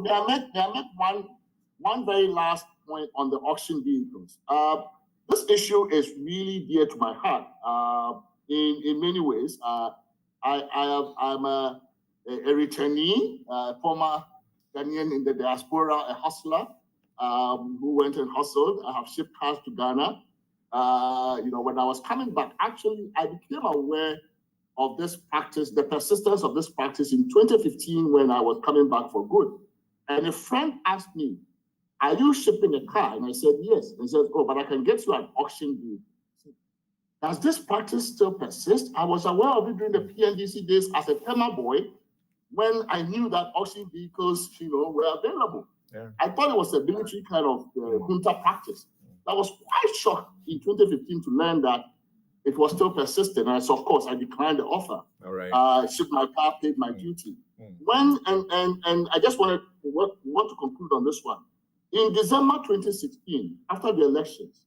may I make one very last point on the auction vehicles. This issue is really dear to my heart in many ways. I'm a returnee, former Ghanaian in the diaspora, a hustler who went and hustled. I have shipped cars to Ghana. When I was coming back, actually, I became aware of this practice, the persistence of this practice in 2015 when I was coming back for good. And a friend asked me, "Are you shipping a car?" And I said, "Yes." And he said, "Oh, but I can get you an auction deal." Does this practice still persist? I was aware of it during the PNDC days as a Tema boy when I knew that auction vehicles, were available. Yeah. I thought it was a military kind of junta practice. I was quite shocked in 2015 to learn that it was still persistent. And so, of course, I declined the offer. All right. Shipped my car, paid my duty. When and I just want to conclude on this one. In December 2016, after the elections,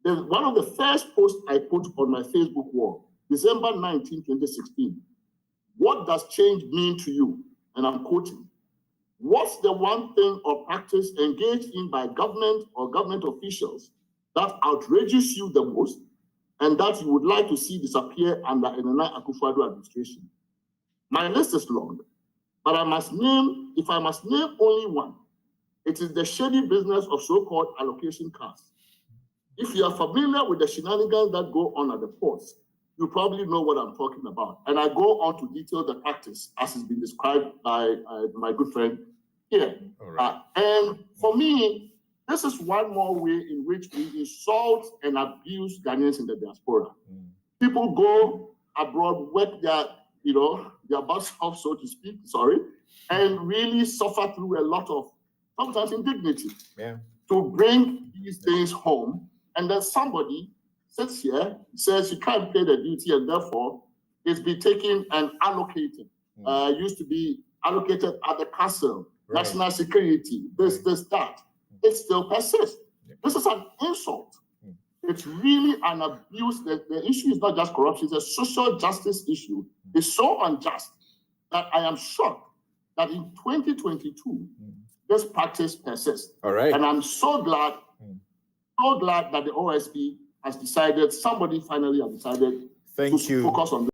one of the first posts I put on my Facebook wall, December 19, 2016, "What does change mean to you?" And I'm quoting, "What's the one thing or practice engaged in by government or government officials that outrages you the most and that you would like to see disappear under a Nana Akufo-Addo administration?" My list is long, but if I must name only one, it is the shady business of so-called allocation cars. If you are familiar with the shenanigans that go on at the ports, you probably know what I'm talking about. And I go on to detail the practice as it's been described by my good friend here. Right. And for me, this is one more way in which we insult and abuse Ghanaians in the diaspora. People go abroad, work their butts off, so to speak, and really suffer through a lot of, sometimes indignity, to bring these things home. And then somebody sits here, says you can't pay the duty, and therefore it's been taken and allocated. Used to be allocated at the castle, national security, this, that. It still persists. This is an insult. It's really an abuse. The issue is not just corruption, it's a social justice issue. It's so unjust that I am shocked that in 2022, this practice persists. All right. And I'm so glad that the OSP has decided, somebody finally has decided to focus on this.